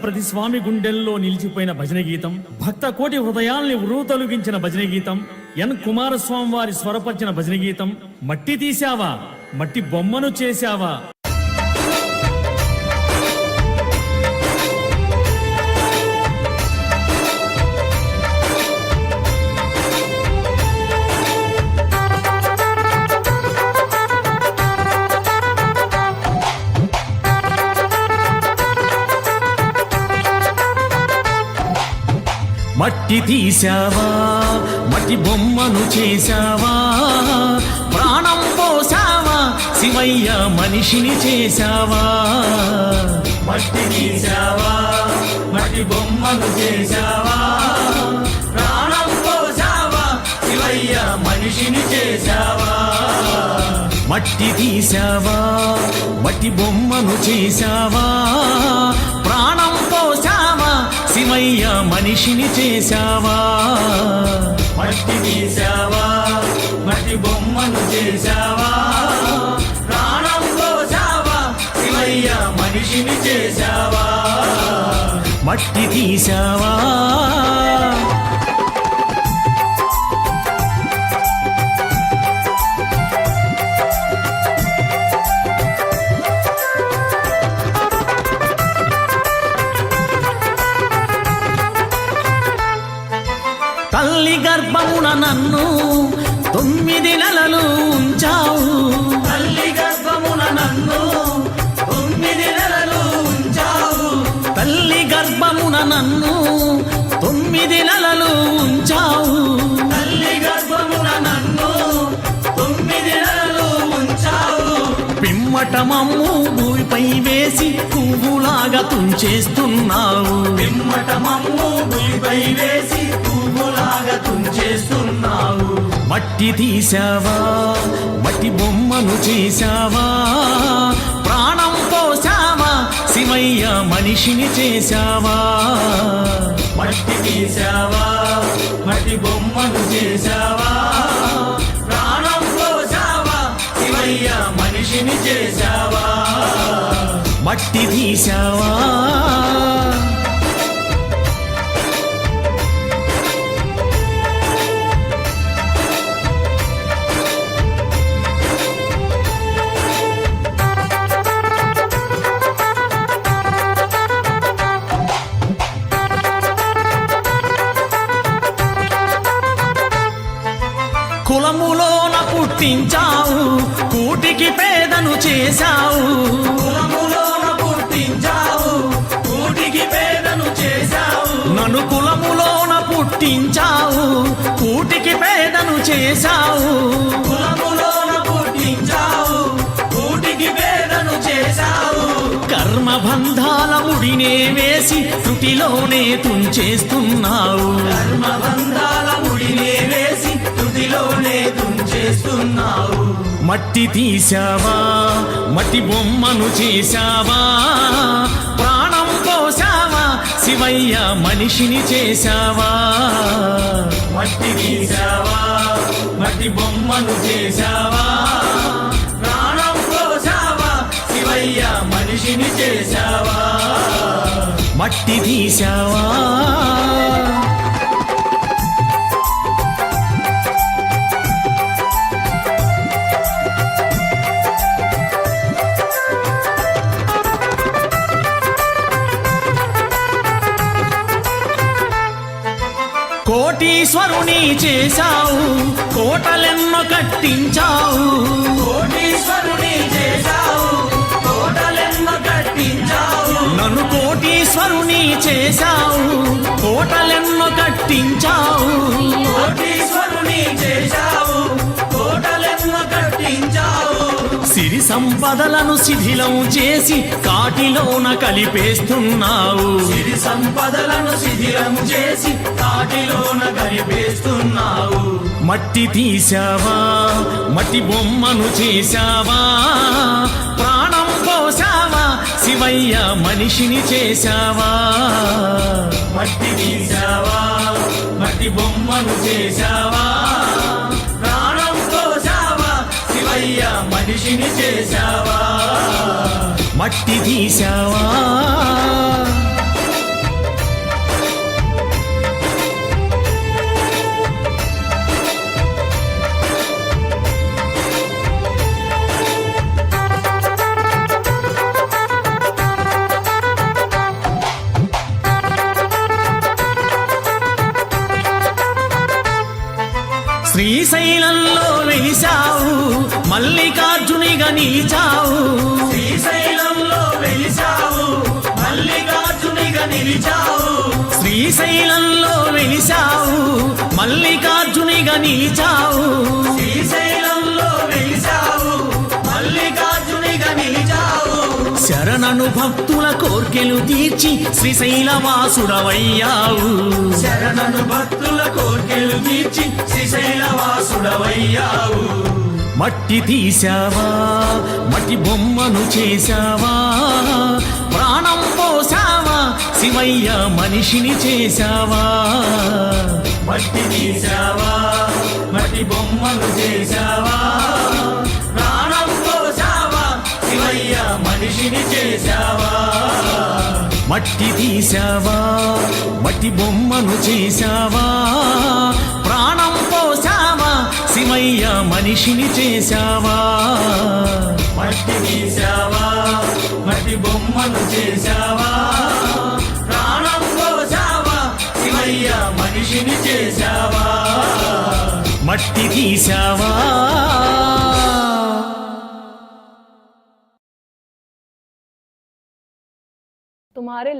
ప్రతి స్వామి గుండెల్లో నిలిచిపోయిన భజన గీతం, భక్త కోటి హృదయాల్ని ఉరుతొలగించిన భజన గీతం, ఎన్ కుమారస్వామి వారి స్వరపరిచిన భజన గీతం. మట్టి తీశావా, మట్టి బొమ్మను చేశావా. మట్టి తీశావా, మట్టి బొమ్మను చేశావా, ప్రాణం పోసావా, శివయ్య మనిషిని చేశావా. మట్టి తీశావా, మట్టి బొమ్మను చేశావా, ప్రాణం పోసావా, శివయ్య మనిషిని చేశావా. మట్టి తీశావా, మట్టి బొమ్మను చేశావా, ప్రాణం పోసావా, శివయ్య మనిషిని చేశావా. మట్టి తీశావా, మట్టి బొమ్మను చేశావా, ప్రాణం పోసావా, శివయ్య మనిషిని చేశావా. మట్టి తీశావా. తల్లి గర్భమున నన్ను 9 నెలలు ఉంచావు. తల్లి గర్భమున నన్ను 9 నెలలు ఉంచావు. తల్లి గర్భమున నన్ను 9 నెలలు ఉంచావు. తల్లి గర్భమున నన్ను 9 నెలలు ఉంచావు. పిమ్మట మమ్ము భూమిపై వేసి పువ్వులాగా తుంచేస్తున్నావు. పిమ్మట మమ్ము భూమిపై వేసి పువ్వులాగా తుంచేస్తున్నావు. మట్టి తీశావా, మట్టి బొమ్మను చేశావా, ప్రాణం పోసావా, శివయ్య మనిషిని చేశావా. మట్టి తీశావా, మట్టి బొమ్మను చేశావా, ప్రాణం పోసావా, శివయ్య మనిషిని చేశావా. మట్టి తీశావా. కులములోన పుట్టించావు, కూటికి పేదను చేశావు. కులములోన పుట్టించావు, కూటికి పేదను చేశావు. నన్ను కులములోన పుట్టించావు, కూటికి పేదను చేశావు. కులములోన పుట్టించావు, కూటికి పేదను చేశావు. కర్మబంధాల ముడినే వేసి త్రుటిలోనే తుంచేస్తున్నావు. కర్మబంధాల ముడినే వేసి త్రుటిలోనే తుంచేస్తున్నావు. మట్టి తీశావా, మట్టి బొమ్మను చేశావా, ప్రాణం పోసావా, శివయ్య మనిషిని చేశావా. మట్టి తీశావా, మట్టి బొమ్మను చేశావా, ప్రాణం పోసావా, శివయ్య మనిషిని చేశావా. మట్టి తీశావా. కోటీశ్వరుని చేశావు, కోటలెన్నో కట్టించావు. కోటీశ్వరుని చేశావు, కోటలెన్నో కట్టించావు. నన్ను కోటీశ్వరుని చేశావు, కోటలెన్నో కట్టించావు. కోటీశ్వరుని చేశావు, కోటలెన్నో కట్టించావు. సిరి సంపదలను శిథిలం చేసి కాటిలోన కలిపేస్తున్నావు. సిరి సంపదలను శిథిలం చేసి కాటిలోన కలిపేస్తున్నావు. మట్టి తీశావా, మట్టి బొమ్మను చేశావా, ప్రాణం పోసావా, శివయ్య మనిషిని చేశావా. మట్టి తీశావా, మట్టి బొమ్మను చేశావా, ప్రాణం పోసావా, శివయ్య మనిషిని చేశావా. మట్టి తీశావా. శ్రీశైలంలో వెలిసావు మల్లికార్జునిగా నిలిచావు శ్రీశైలంలో వెలిసావు మల్లికార్జునిగా నిలిచావు శ్రీశైలంలో వెలిసావు మల్లికార్జునిగా నిలిచావు శ్రీశైలంలో వెలిసావు మల్లికార్జునిగా నిలిచావు శరణను భక్తుల కోర్కెలు తీర్చి శ్రీశైలవాసుడవయ్యావు శరణను భక్తుల కోర్కెలు తీర్చి శ్రీశైలవాసుడవయ్యావు మట్టి తీశావా మట్టి బొమ్మను చేశావా ప్రాణం పోసావా శివయ్య మనిషిని చేశావా మట్టి తీశావా మట్టి బొమ్మను చేశావా ప్రాణం పోసావా శివయ్య మనిషిని చేశావా మట్టి తీశావా మట్టి బొమ్మను చేశావా ప్రాణం పోసావా శివయ్య మనిషిని చేశావా మట్టి తీశావా మట్టి బొమ్మను చేశావా ప్రాణం పోసావా శివయ్య మనిషిని చేశావా మట్టి తీశావా तुम्हारे